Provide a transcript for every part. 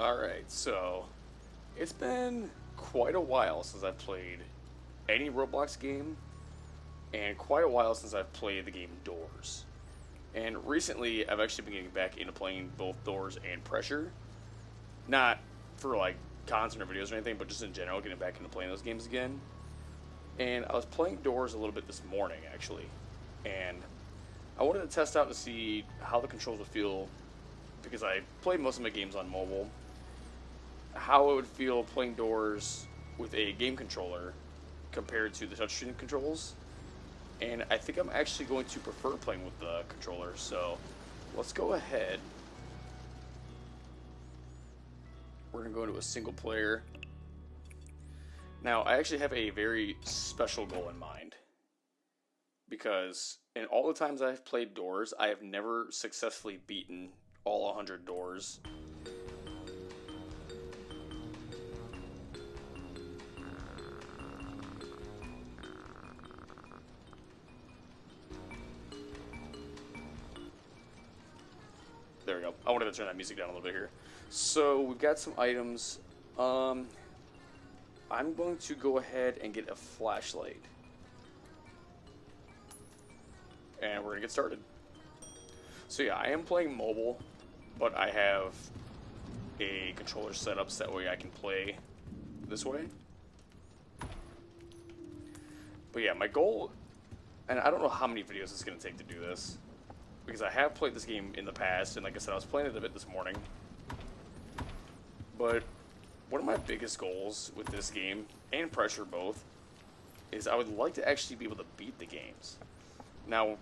Alright, so it's been quite a while since I've played any Roblox game, and quite a while since I've played the game Doors. And recently, I've actually been getting back into playing both Doors and Pressure. Not for like content or videos or anything, but just in general, getting back into playing those games again. And I was playing Doors a little bit this morning, actually. And I wanted to test out to see how the controls would feel because I played most of my games on mobile, how it would feel playing Doors with a game controller compared to the touchscreen controls. And I think I'm actually going to prefer playing with the controller. So let's go ahead. We're going to go into a single player. Now, I actually have a very special goal in mind. Because in all the times I've played Doors, I have never successfully beaten all 100 doors. There we go. I wanted to turn that music down a little bit here. So we've got some items. I'm going to go ahead and get a flashlight. And we're going to get started. So yeah, I am playing mobile, but I have a controller set up so that way I can play this way. But yeah, my goal, and I don't know how many videos it's going to take to do this, because I have played this game in the past, and like I said, I was playing it a bit this morning. But one of my biggest goals with this game, and Pressure both, is I would like to actually be able to beat the games. Now,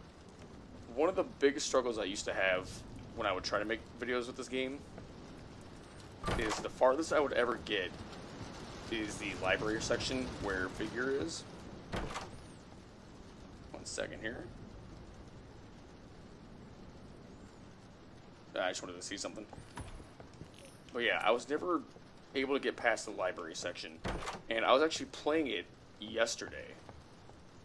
one of the biggest struggles I used to have when I would try to make videos with this game is the farthest I would ever get is the library section where Figure is. 1 second here. I just wanted to see something. But yeah, I was never able to get past the library section. And I was actually playing it yesterday.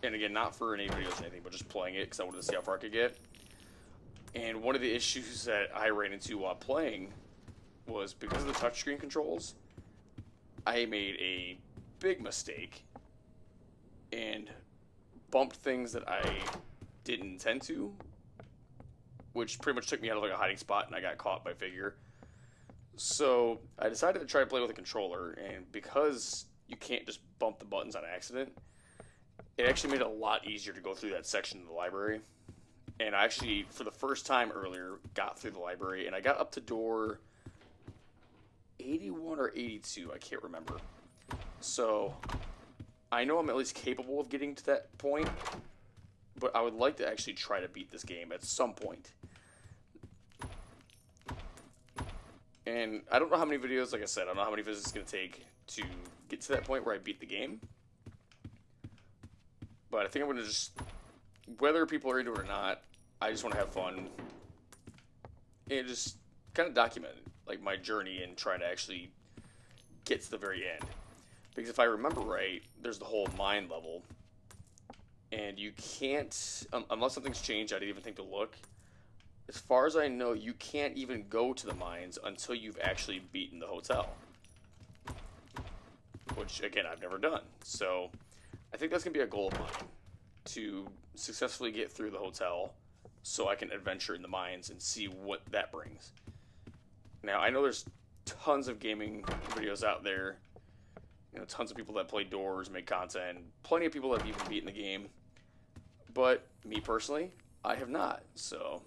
And again, not for any videos or anything, but just playing it because I wanted to see how far I could get. And one of the issues that I ran into while playing was because of the touchscreen controls, I made a big mistake and bumped things that I didn't intend to, which pretty much took me out of like a hiding spot, and I got caught by Figure. So I decided to try to play with a controller, and because you can't just bump the buttons on accident, it actually made it a lot easier to go through that section of the library. And I actually, for the first time earlier, got through the library, and I got up to door 81 or 82, I can't remember. So I know I'm at least capable of getting to that point, but I would like to actually try to beat this game at some point. And I don't know how many videos, like I said, I don't know how many videos it's going to take to get to that point where I beat the game. But I think I'm going to just, whether people are into it or not, I just want to have fun and just kind of document like my journey and trying to actually get to the very end. Because if I remember right, there's the whole mine level, and you can't, unless something's changed, I didn't even think to look. As far as I know, you can't even go to the mines until you've actually beaten the hotel. Which, again, I've never done. So I think that's going to be a goal of mine, to successfully get through the hotel so I can adventure in the mines and see what that brings. Now, I know there's tons of gaming videos out there, you know, tons of people that play Doors, make content, plenty of people that have even beaten the game, but me personally, I have not, so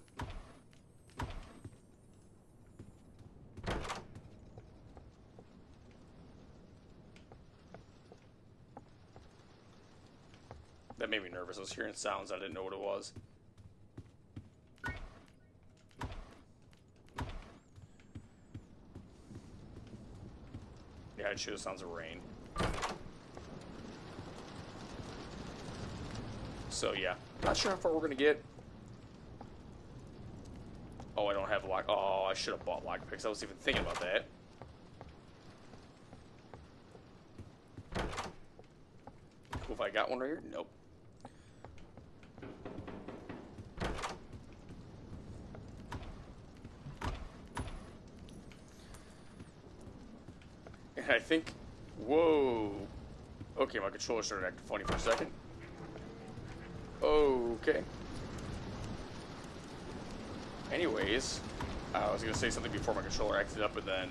that made me nervous. I was hearing sounds, I didn't know what it was. Yeah, I'd show the sounds of rain. So yeah, not sure how far we're gonna get. Oh, I don't have lock. Oh, I should have bought lockpicks. I was even thinking about that. Cool. If I got one right here, nope. I think, whoa. Okay, my controller started acting funny for a second. Okay. Anyways, I was going to say something before my controller acted up, and then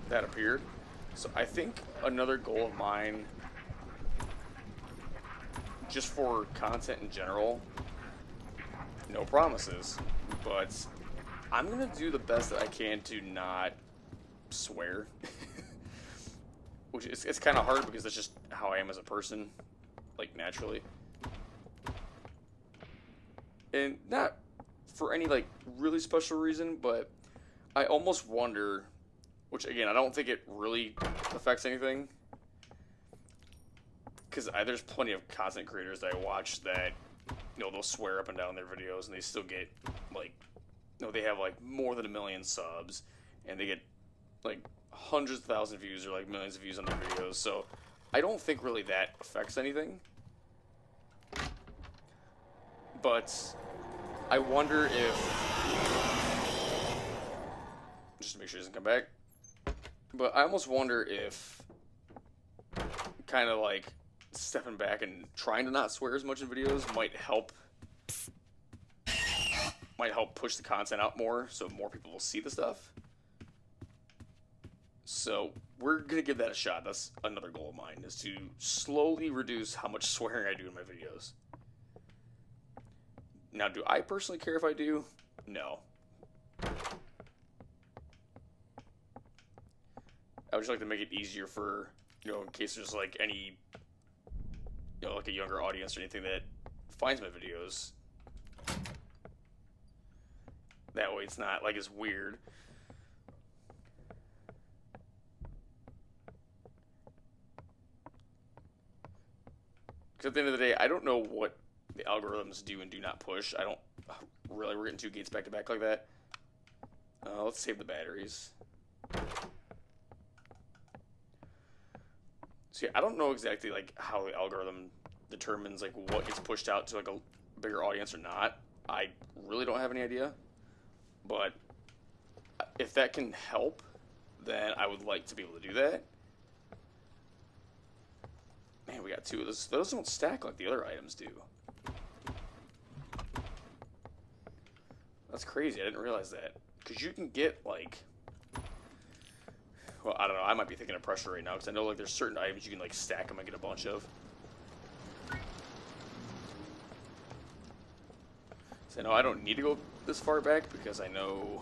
that appeared. So I think another goal of mine, just for content in general, no promises, but I'm going to do the best that I can to not swear. Which is, it's kind of hard because that's just how I am as a person, like, naturally. And not for any, like, really special reason, but I almost wonder, which, again, I don't think it really affects anything, because there's plenty of content creators that I watch that, you know, they'll swear up and down their videos, and they still get, like, you know, they have, like, more than 1 million subs, and they get, like, hundreds of thousands of views or, like, millions of views on their videos, so I don't think really that affects anything. But I wonder if, just to make sure he doesn't come back, but I almost wonder if kind of like stepping back and trying to not swear as much in videos might help push the content out more, so more people will see the stuff. So we're gonna give that a shot. That's another goal of mine, is to slowly reduce how much swearing I do in my videos. Now, do I personally care if I do? No. I would just like to make it easier for, you know, in case there's like any, you know, like a younger audience or anything that finds my videos. That way it's not like it's weird. Because at the end of the day, I don't know what the algorithms do and do not push. I don't really, we're getting 2 gates back to back like that. Let's save the batteries. So yeah, I don't know exactly like how the algorithm determines like what gets pushed out to like a bigger audience or not. I really don't have any idea. But if that can help, then I would like to be able to do that. Man, we got 2 of those. Those don't stack like the other items do. That's crazy. I didn't realize that. Because you can get, like... Well, I don't know. I might be thinking of pressure right now. Because I know, like, there's certain items you can, like, stack them and get a bunch of. So, no, I don't need to go this far back. Because I know...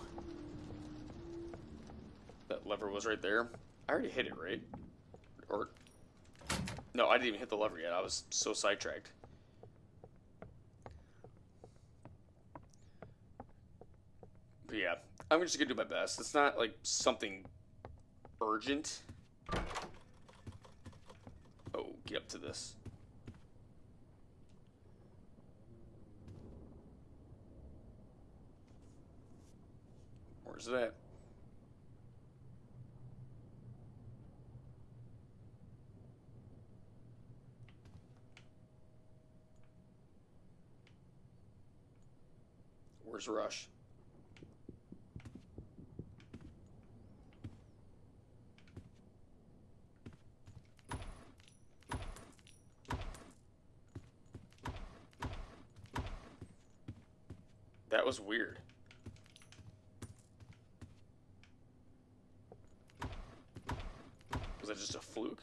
that lever was right there. I already hit it, right? Or... No, I didn't even hit the lever yet. I was so sidetracked. But yeah, I'm just gonna do my best. It's not like something urgent. Oh, get up to this. Where's that? Where's Rush? That was weird. Was that just a fluke?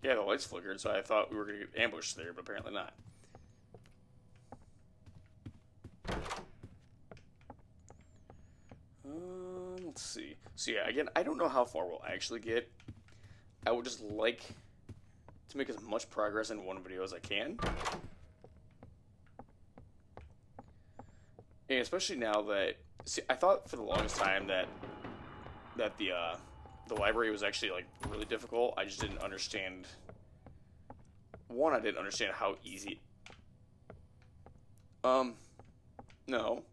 Yeah, the lights flickered, so I thought we were going to get ambushed there, but apparently not. Let's see. So yeah, again, I don't know how far we'll actually get. I would just like to make as much progress in one video as I can. And especially now that... See, I thought for the longest time that the library was actually, like, really difficult. I just didn't understand... One, I didn't understand how easy... No.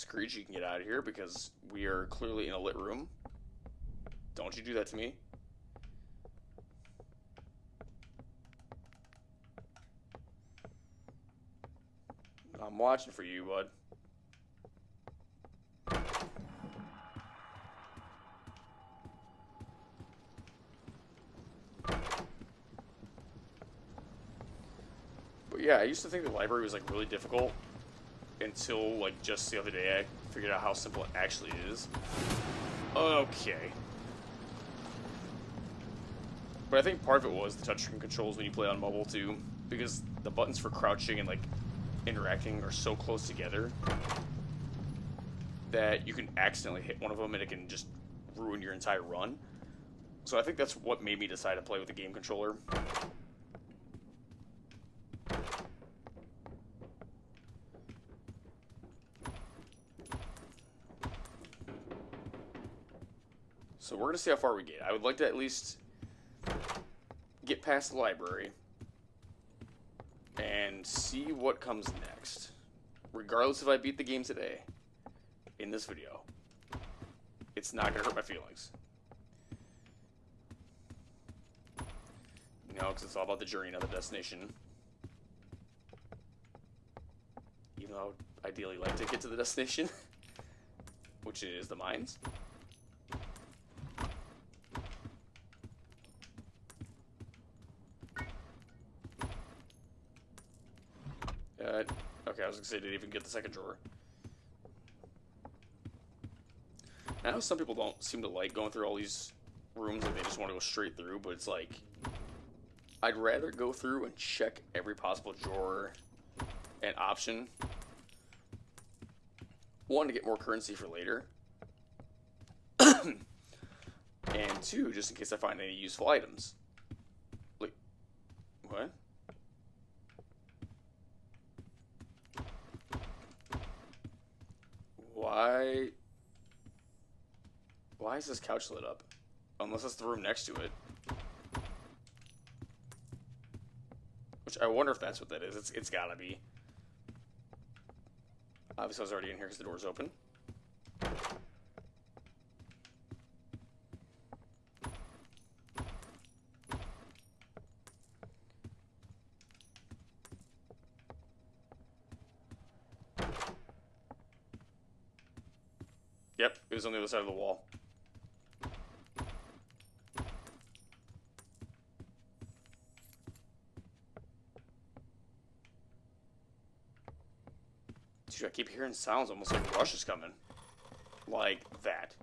Screech, you can get out of here because we are clearly in a lit room. Don't you do that to me. I'm watching for you, bud. But yeah, I used to think the library was like really difficult until like just the other day I figured out how simple it actually is. Okay. But I think part of it was the touchscreen controls when you play on mobile too, because the buttons for crouching and like interacting are so close together that you can accidentally hit one of them and it can just ruin your entire run. So I think that's what made me decide to play with the game controller. So we're going to see how far we get. I would like to at least get past the library and see what comes next. Regardless if I beat the game today, in this video, it's not going to hurt my feelings. You know, because it's all about the journey, not the destination. Even though I would ideally like to get to the destination, which is the mines. Okay, I was gonna say, didn't even get the second drawer. I know some people don't seem to like going through all these rooms, like they just want to go straight through, but it's like, I'd rather go through and check every possible drawer and option. One, to get more currency for later. And two, just in case I find any useful items. Like, what? Why is this couch lit up? Unless it's the room next to it. Which I wonder if that's what that is. It's gotta be. Obviously I was already in here because the door's open. Yep, it was on the other side of the wall. Dude, I keep hearing sounds almost like Rush is coming. Like that.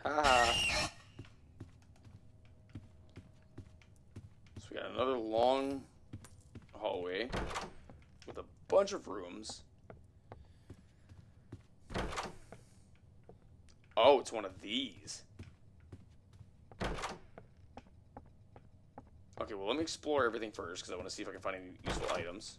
Haha. So we got another long hallway with a bunch of rooms. Oh, it's one of these. Okay, well, let me explore everything first because I want to see if I can find any useful items.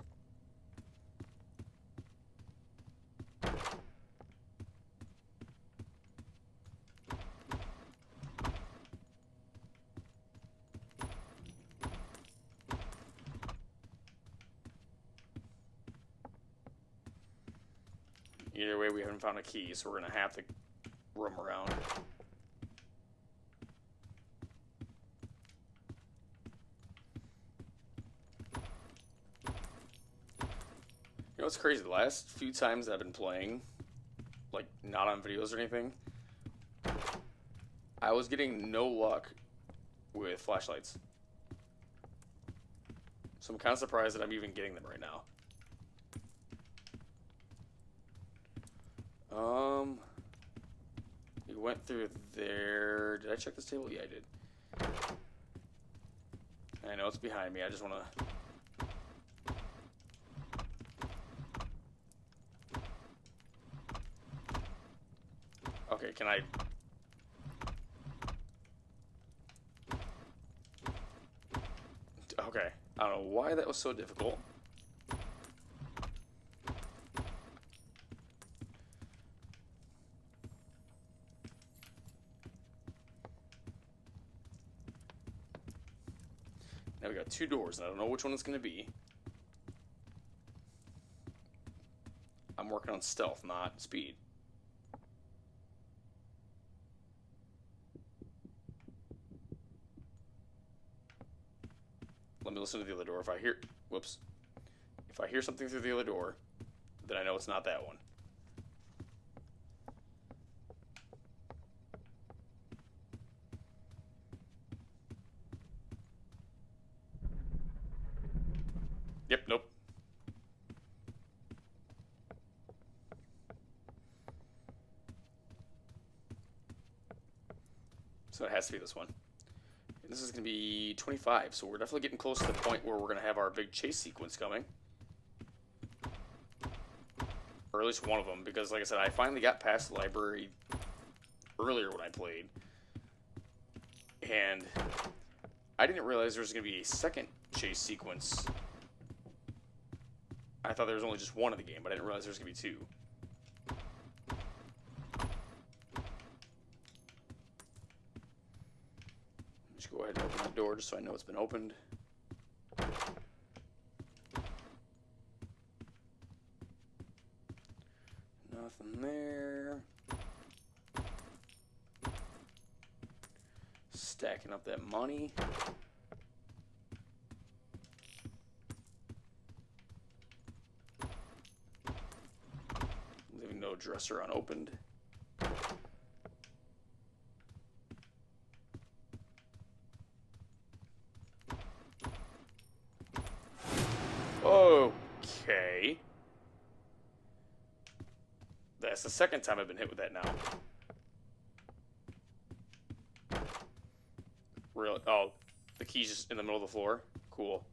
Either way, we haven't found a key, so we're going to have to roam around. You know what's crazy? The last few times I've been playing, like, not on videos or anything, I was getting no luck with flashlights. So I'm kind of surprised that I'm even getting them right now. We went through there. Did I check this table? Yeah, I did. I know it's behind me. I just want to... Okay, can I... Okay. I don't know why that was so difficult. Now we got 2 doors, and I don't know which one it's going to be. I'm working on stealth, not speed. Let me listen to the other door. If I hear... Whoops. If I hear something through the other door, then I know it's not that one. Yep, nope. So it has to be this one. And this is going to be 25, so we're definitely getting close to the point where we're going to have our big chase sequence coming. Or at least one of them, because like I said, I finally got past the library earlier when I played. And I didn't realize there was going to be a second chase sequence. I thought there was only just one in the game, but I didn't realize there was going to be 2. Just go ahead and open that door just so I know it's been opened. Nothing there. Stacking up that money. Leaving no dresser unopened. Okay. That's the second time I've been hit with that now. Really? Oh, the key's just in the middle of the floor? Cool.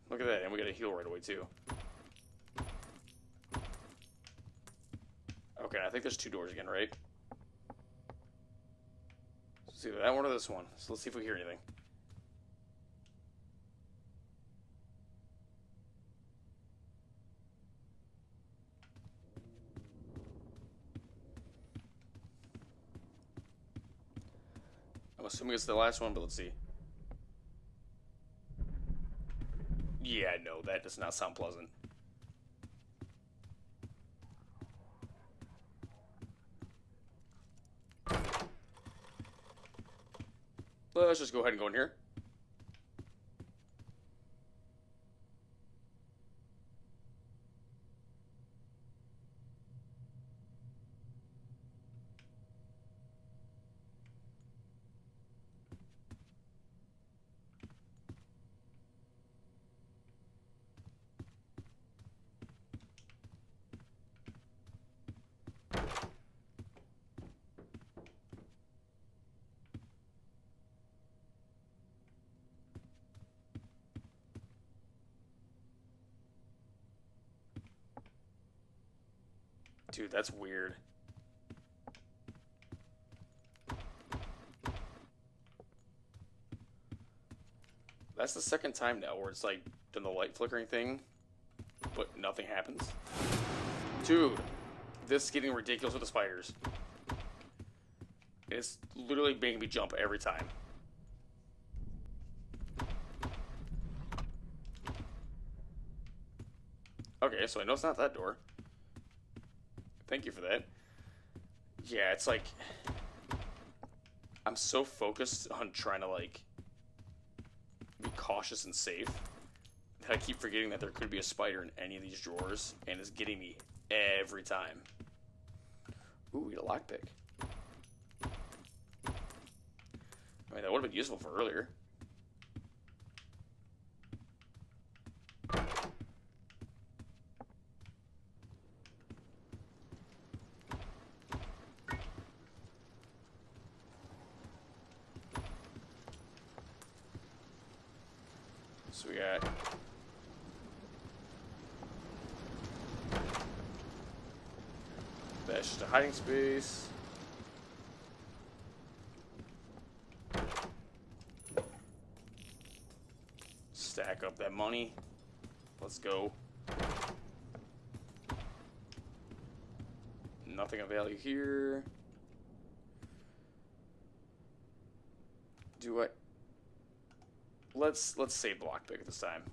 Look at that, and we got a heal right away, too. Okay, I think there's 2 doors again, right? So it's either that one or this one. So let's see if we hear anything. I'm assuming it's the last one, but let's see. Yeah, no, that does not sound pleasant. Let's just go ahead and go in here. Dude, that's weird. That's the second time now where it's like done the light flickering thing, but nothing happens. Dude, this is getting ridiculous with the spiders. It's literally making me jump every time. Okay, so I know it's not that door. Thank you for that. Yeah, it's like... I'm so focused on trying to, like, be cautious and safe that I keep forgetting that there could be a spider in any of these drawers, and it's getting me every time. Ooh, we got a lockpick. I mean, that would have been useful for earlier. So we got... That's just a hiding space. Stack up that money. Let's go. Nothing of value here. Do I... Let's save lockpick this time.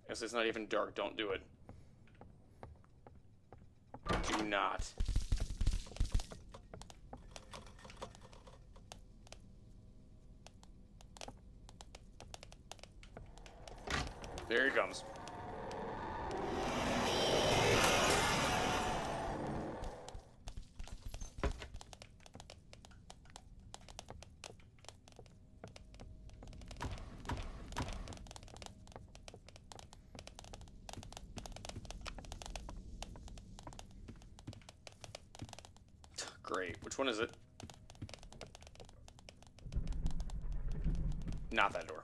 Guess it's not even dark. Don't do it. Do not. There he comes. Great. Which one is it? Not that door.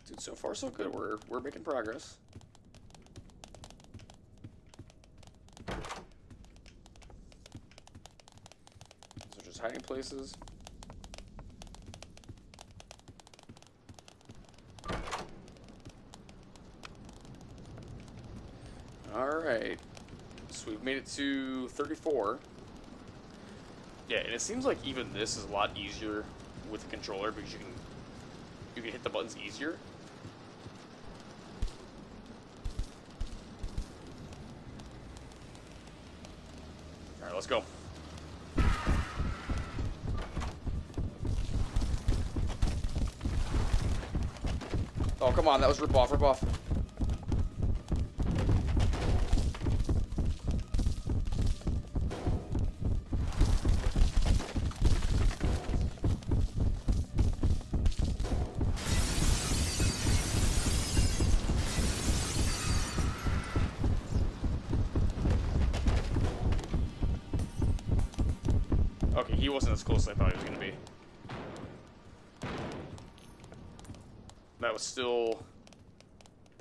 Dude, so far so good. We're making progress. These are just hiding places. Alright. So we've made it to 34. Yeah, and it seems like even this is a lot easier with the controller because you can hit the buttons easier. Alright, let's go. Oh, come on, that was rip off, rip off. Okay, he wasn't as close as I thought he was going to be. That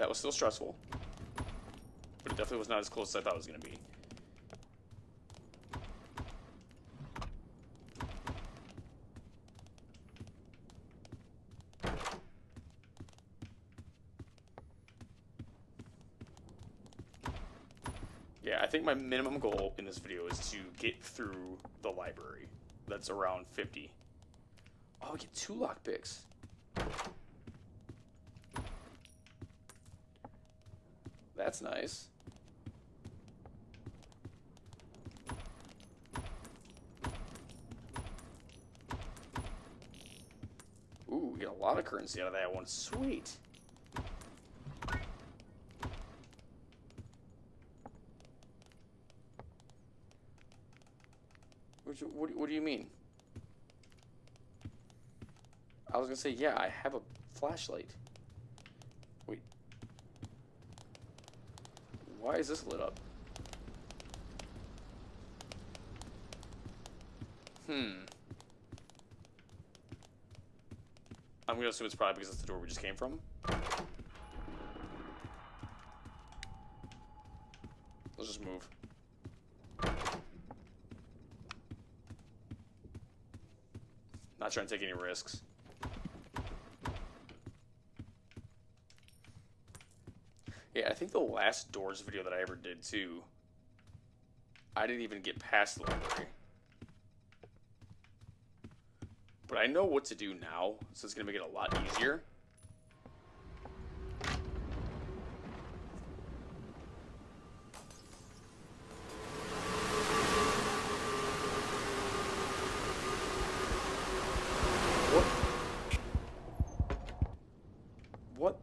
was still stressful. But it definitely was not as close as I thought it was going to be. Yeah, I think my minimum goal in this video is to get through the library. That's around 50. Oh, I get 2 lockpicks. That's nice. Ooh, we get a lot of currency out of that one. Sweet. What do you mean? I was gonna say, yeah, I have a flashlight. Wait. Why is this lit up? I'm gonna assume it's probably because that's the door we just came from. Let's just move. Not trying to take any risks. Yeah, I think the last Doors video that I ever did too, I didn't even get past the library. But I know what to do now, so it's going to make it a lot easier. What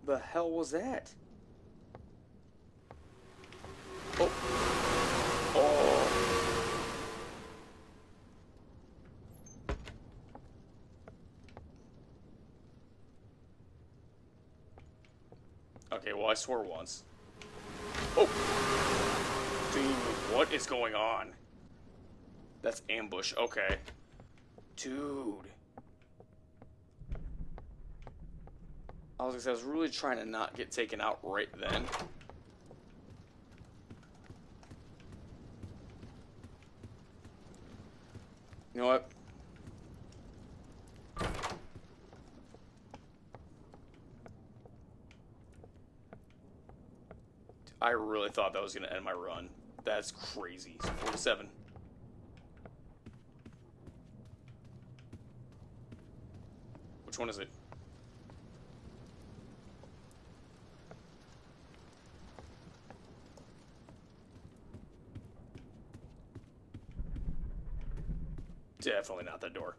the hell was that? Oh. Oh. Okay, well, I swore once. Oh! Dude, what is going on? That's ambush. Okay. Dude. I was gonna say, I was really trying to not get taken out right then. You know what? I really thought that was going to end my run. That's crazy. 47. Which one is it? Definitely not that door.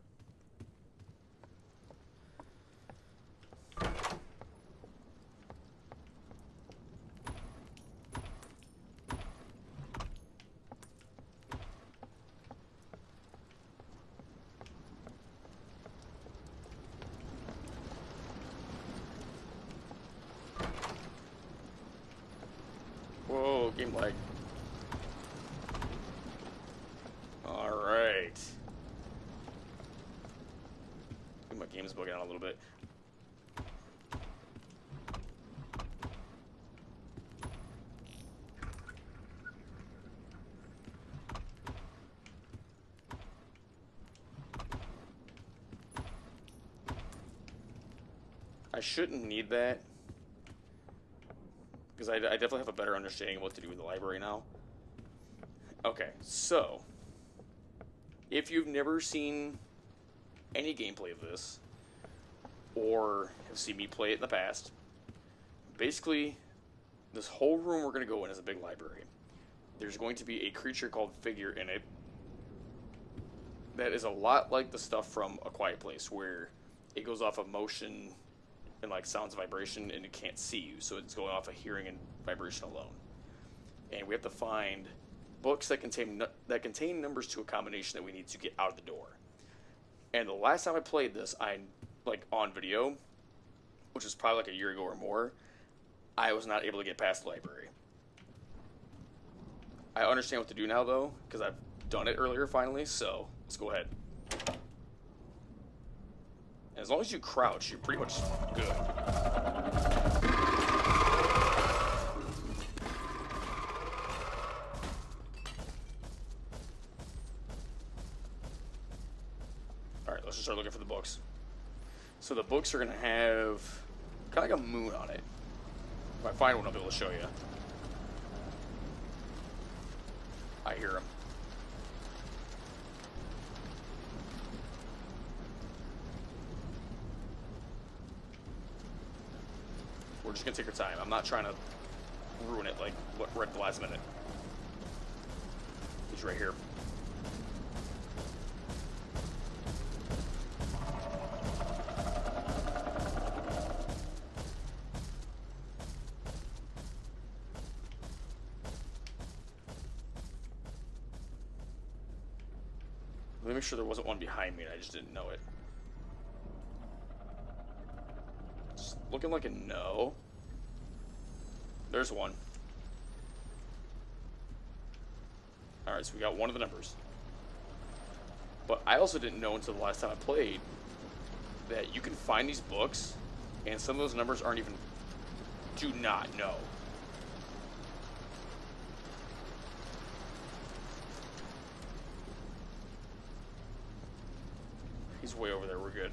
Whoa, game lag. Alright. My game's bugging out a little bit. I shouldn't need that. Because I definitely have a better understanding of what to do in the library now. Okay, so if you've never seen any gameplay of this, or have seen me play it in the past, basically, this whole room we're going to go in is a big library. There's going to be a creature called Figure in it that is a lot like the stuff from A Quiet Place, where it goes off of motion and like sounds of vibration, and it can't see you, so it's going off of hearing and vibration alone. And we have to find books that contain numbers to a combination that we need to get out of the door. And the last time I played this, on video, which was probably like a year ago or more, I was not able to get past the library. I understand what to do now, though, because I've done it earlier finally, so let's go ahead. And as long as you crouch, you're pretty much good. Alright, let's just start looking for the books. So the books are going to have kind of like a moon on it. If I find one, I'll be able to show you. I hear them. We're just going to take our time. I'm not trying to ruin it like right at the last minute. He's right here. Let me make sure there wasn't one behind me and I just didn't know it. It's looking like a no. There's one. Alright, so we got one of the numbers. But I also didn't know until the last time I played that you can find these books and some of those numbers aren't even... do not know. He's way over there, we're good.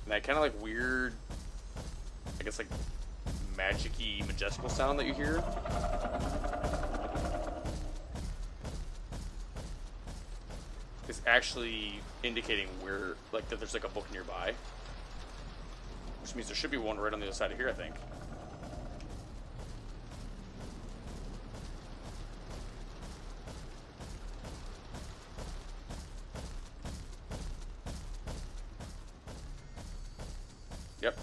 And that kind of like weird, I guess like magic-y, majestical sound that you hear. Is actually indicating where, like, that there's like a book nearby. Which means there should be one right on the other side of here, I think. Yep.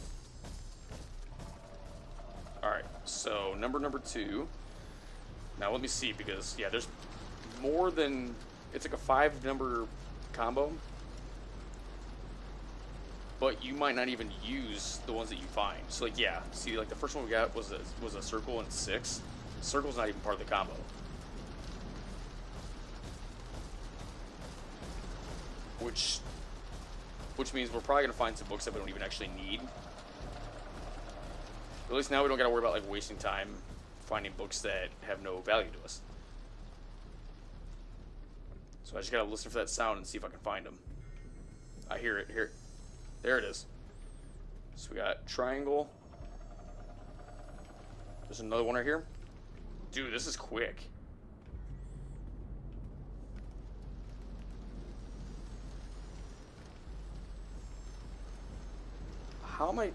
Alright, so number 2. Now let me see, because, yeah, there's more than... It's like a 5-number combo. but you might not even use the ones that you find. So like, yeah, see, like the first one we got was a circle and 6. Circle's not even part of the combo. Which means we're probably gonna find some books that we don't even actually need. At least now we don't gotta worry about like wasting time finding books that have no value to us. So I just gotta listen for that sound and see if I can find them. I hear it. Here, there it is. So we got triangle. There's another one right here. Dude, this is quick. How am I...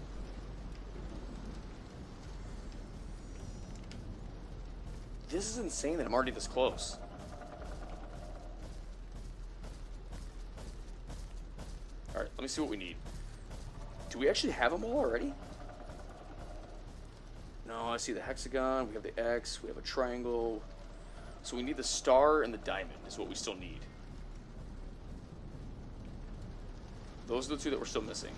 This is insane that I'm already this close. Alright, let me see what we need. Do we actually have them all already? No, I see the hexagon, we have the X, we have a triangle. So we need the star and the diamond is what we still need. Those are the two that we're still missing.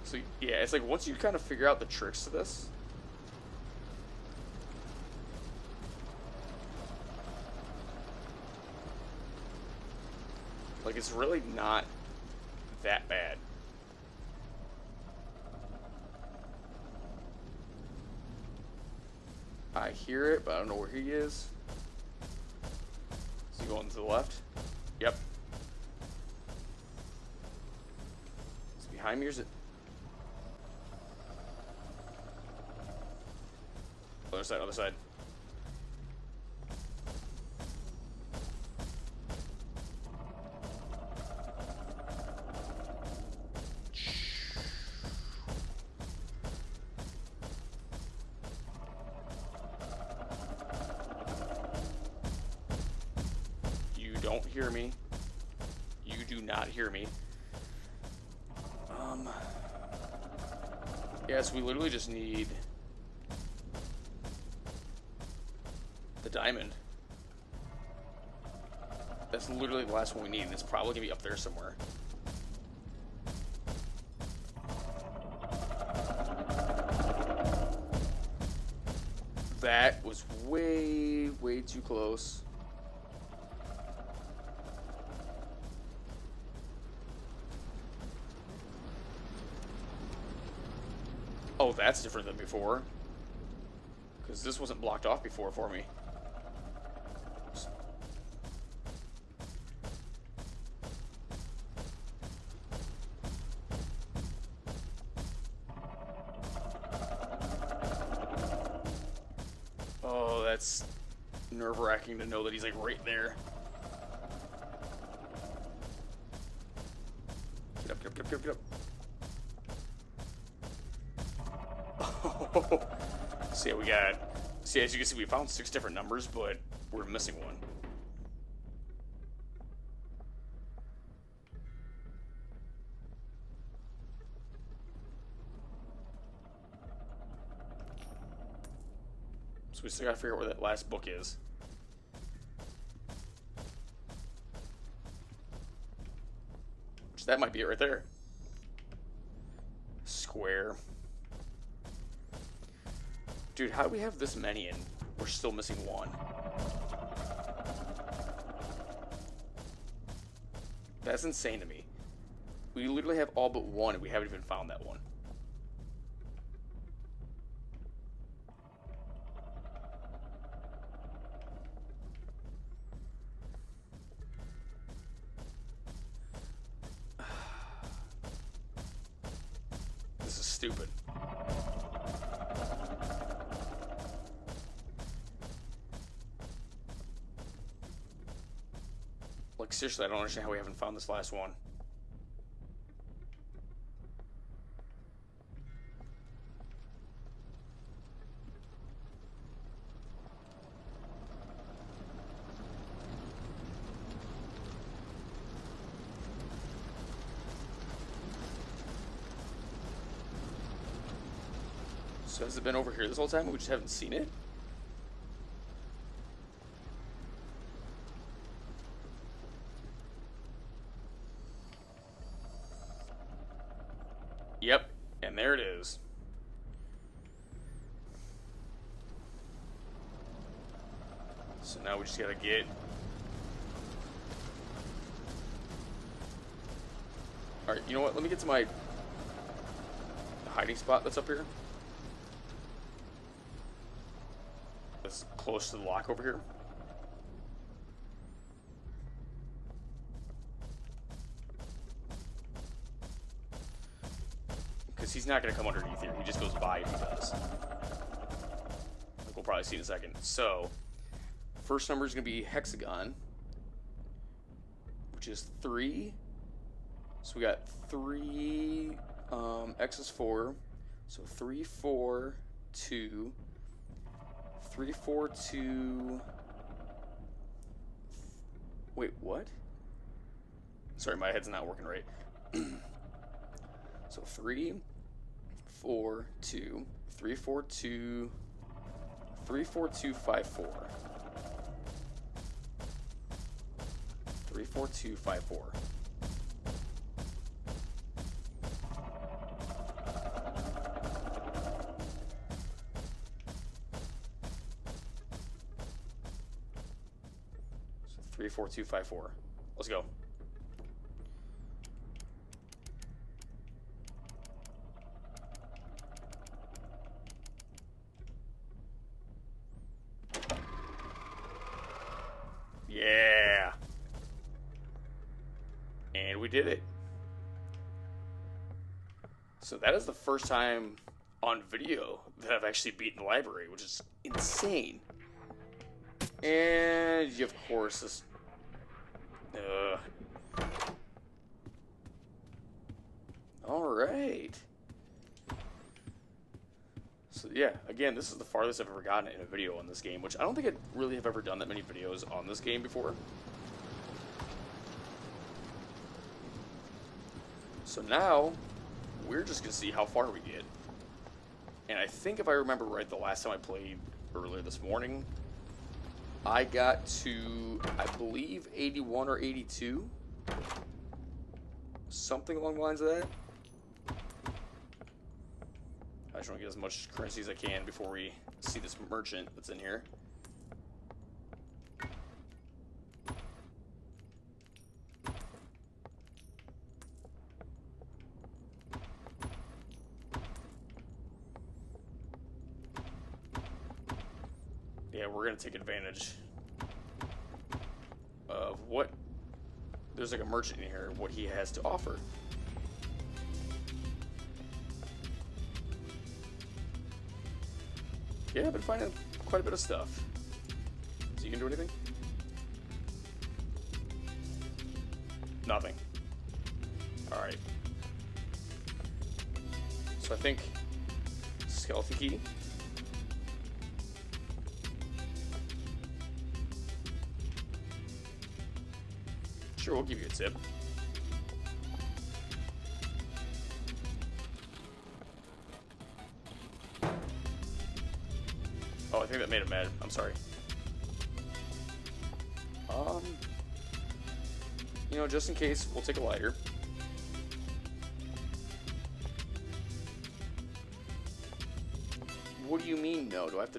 So yeah, it's like once you kind of figure out the tricks to this, like it's really not that bad. I hear it, but I don't know where he is. Is he going to the left? Yep. Is he behind me or is it? Other side, other side. You don't hear me. You do not hear me. Yes, we literally just need the diamond. That's literally the last one we need, and it's probably gonna be up there somewhere. That was way, way too close. Oh, that's different than before. Because this wasn't blocked off before for me. Oh, that's nerve-wracking to know that he's like right there. Get up, get up, get up, get up, get up. Oh. See, we got... See, as you can see, we found 6 different numbers, but we're missing one. So we still gotta figure out where that last book is. Which that might be it right there. Square. Dude, how do we have this many and we're still missing one? That's insane to me. We literally have all but one and we haven't even found that one. This is stupid. Like, seriously, I don't understand how we haven't found this last one. So has it been over here this whole time and we just haven't seen it? Yep, and there it is. So now we just gotta get... Alright, you know what? Let me get to my hiding spot that's up here. That's close to the lock over here. Because he's not going to come underneath here. He just goes by if he does. Like we'll probably see in a second. So, first number is going to be hexagon, which is 3. So we got 3, x is 4. So 3, 4, 2. 3, 4, 2. Wait, what? Sorry, my head's not working right. So 3, 4, 2, 3, 4, 2, 3, 4, 2, 5, 4. 3, 4, 2, 5, 4. So 3, 4, 2, 5, 4. Let's go. Yeah. And we did it. So that is the first time on video that I've actually beaten the library, which is insane. And of course this... Alright. So yeah, again, this is the farthest I've ever gotten in a video on this game, which I don't think I really have ever done that many videos on this game before. So now, we're just going to see how far we get. And I think if I remember right, the last time I played earlier this morning, I got to, I believe, 81 or 82. Something along the lines of that. I just want to get as much currency as I can before we see this merchant that's in here. Yeah, we're going to take advantage of what... There's like a merchant in here, what he has to offer. Yeah, I've been finding quite a bit of stuff. So you can do anything? Nothing. Alright. So I think skeleton key. Sure, we'll give you a tip. Oh, I think that made him mad. I'm sorry. You know, just in case, we'll take a lighter. What do you mean, no? Do I have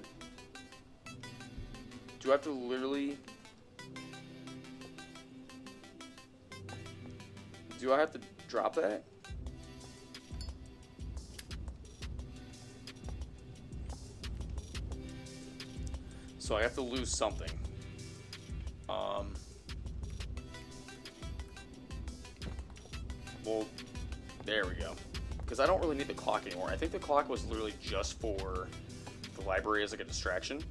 to literally... Do I have to drop that? So I have to lose something. Well, there we go. Because I don't really need the clock anymore. I think the clock was literally just for the library as like a distraction.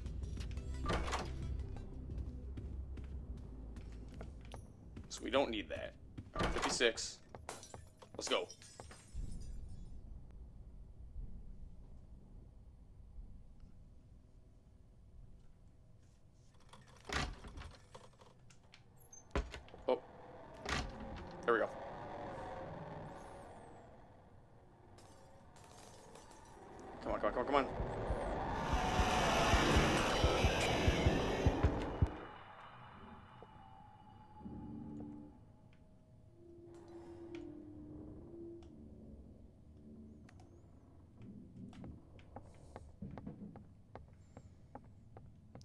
So we don't need that. All right, 56. Let's go. Oh. There we go. Come on, come on, come on, come on.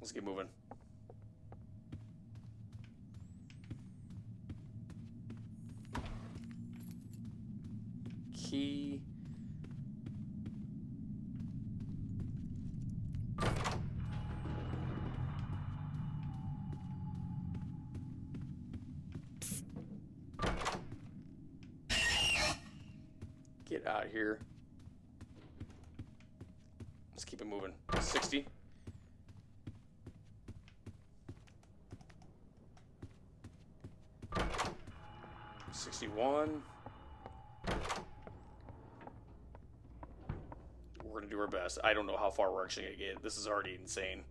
Let's get moving. Key. Get out of here. Let's keep it moving. 60. $61. We're gonna do our best. I don't know how far we're actually gonna get. This is already insane.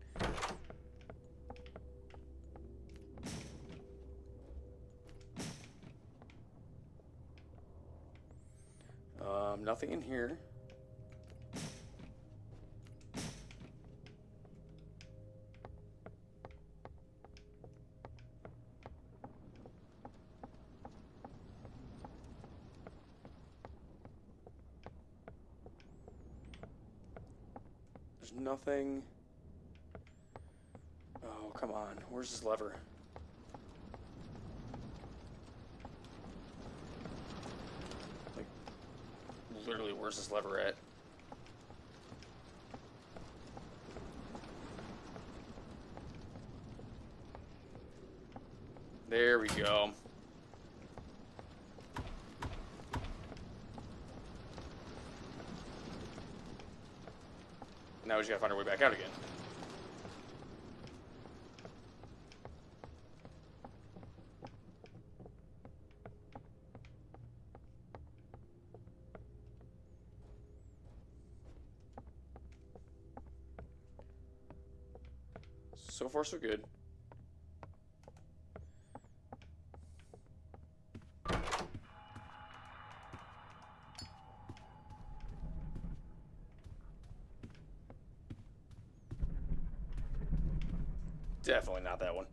Nothing in here. There's nothing. Oh, come on. Where's this lever? Like, literally, where's this lever at? There we go. Now we just gotta find our way back out again. So far, so good. Definitely not that one.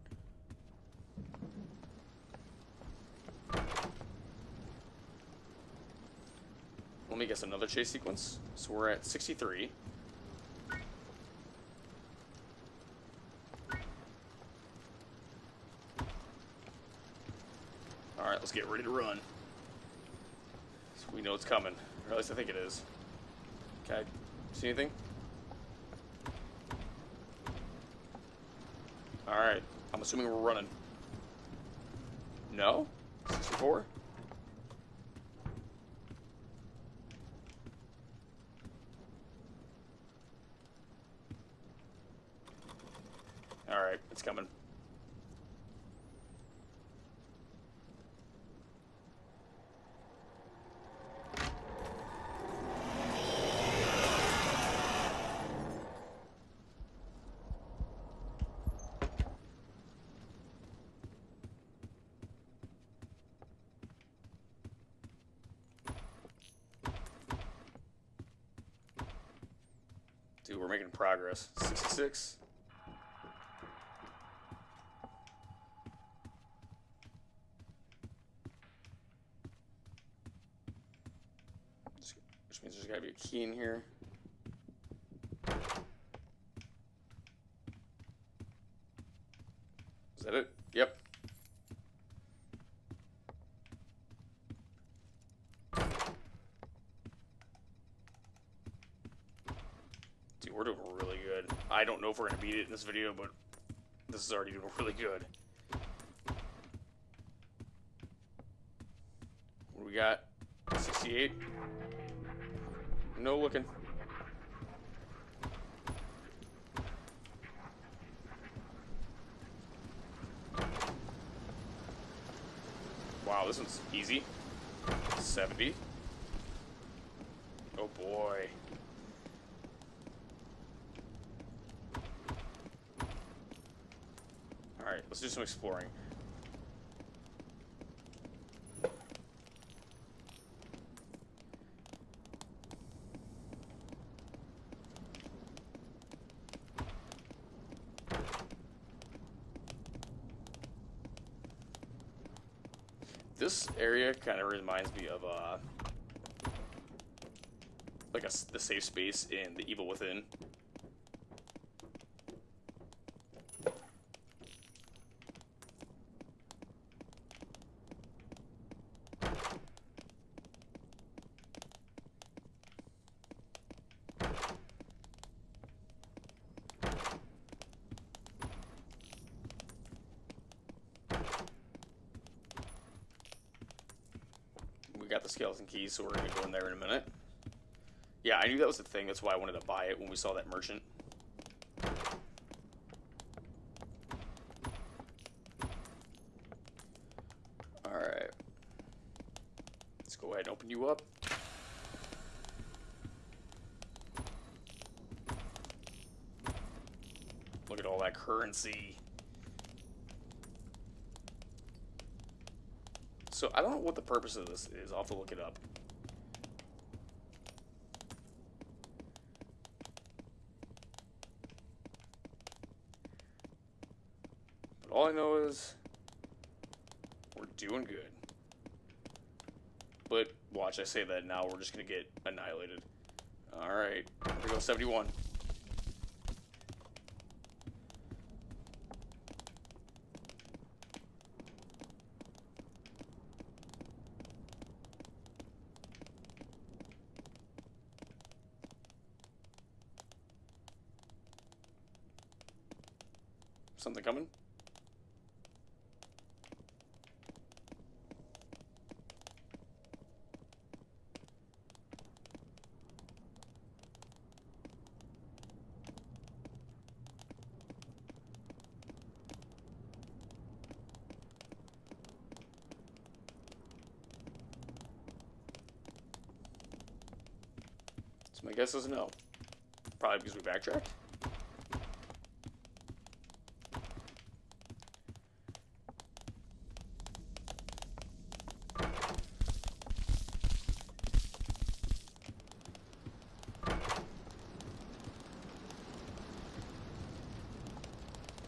Let me guess another chase sequence. So we're at 63. Alright, let's get ready to run. So we know it's coming. Or at least I think it is. Can I see anything? Alright, I'm assuming we're running. No? 64? Alright, it's coming. Dude, we're making progress. 66. Which means there's gotta be a key in here. Is that it? Yep. Dude, we're doing really good. I don't know if we're gonna beat it in this video, but this is already doing really good. What do we got? 68. No looking. Wow, this one's easy. 70. Oh boy. Alright, let's do some exploring. This area kind of reminds me of like the safe space in The Evil Within. got the skeleton key, so we're gonna go in there in a minute. Yeah, I knew that was the thing. That's why I wanted to buy it when we saw that merchant. Alright. Let's go ahead and open you up. Look at all that currency. So, I don't know what the purpose of this is. I'll have to look it up. But all I know is we're doing good. But watch, I say that now, we're just going to get annihilated. Alright, here we go, 71. Something coming? So my guess is no. Probably because we backtracked.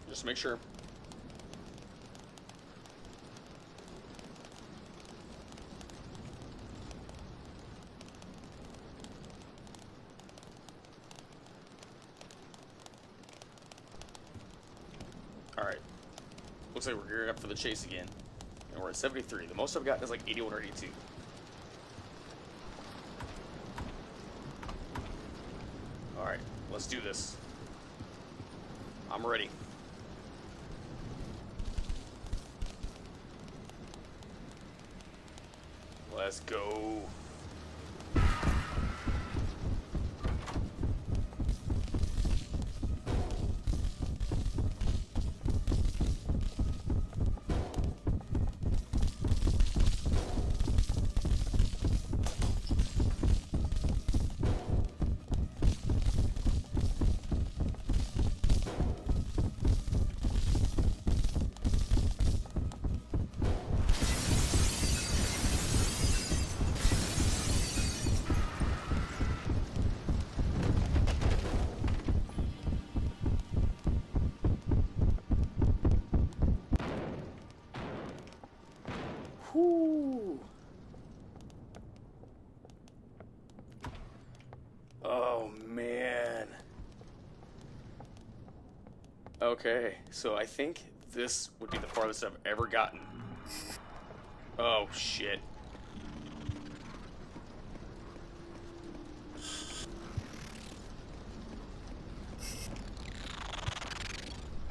Just to make sure. Alright. Looks like we're gearing up for the chase again. And we're at 73. The most I've gotten is like 81 or 82. Alright, let's do this. I'm ready. Let's go. Whoo! Oh, man. Okay, so I think this would be the farthest I've ever gotten. Oh, shit.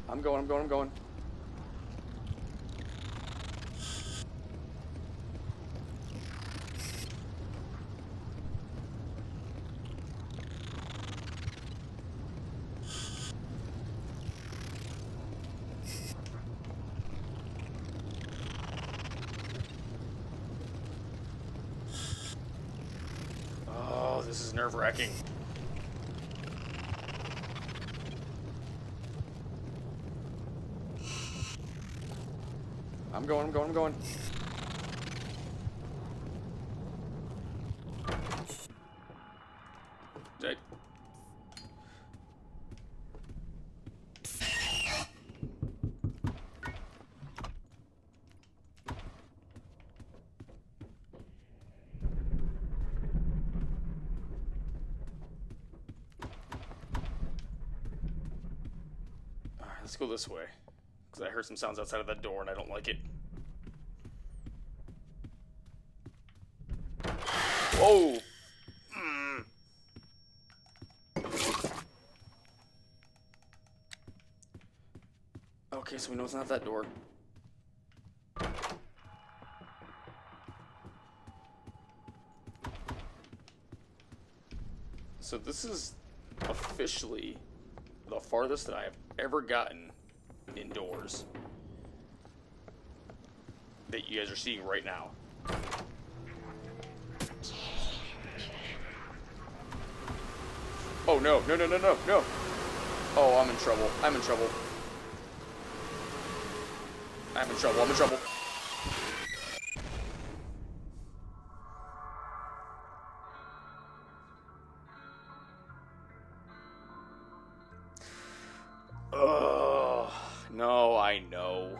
I'm going. Oh, this is nerve-wracking. I'm going. Dead. Alright, let's go this way. Because I heard some sounds outside of that door and I don't like it. Whoa! Okay, so we know it's not that door. So this is officially the farthest that I have ever gotten indoors that you guys are seeing right now. Oh no, no, no, no, no, no. Oh, I'm in trouble. I'm in trouble. I'm in trouble. I'm in trouble. Ugh. No, I know.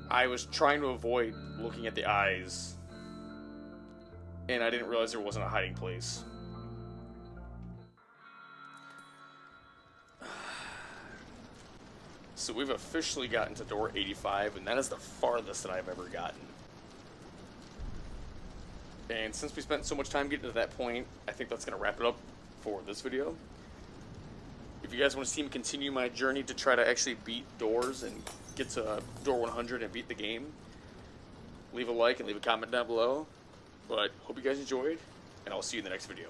I was trying to avoid looking at the eyes, and I didn't realize there wasn't a hiding place. So we've officially gotten to door 85, and that is the farthest that I've ever gotten. And since we spent so much time getting to that point, I think that's going to wrap it up for this video. If you guys want to see me continue my journey to try to actually beat doors and get to door 100 and beat the game, leave a like and leave a comment down below. But hope you guys enjoyed, and I'll see you in the next video.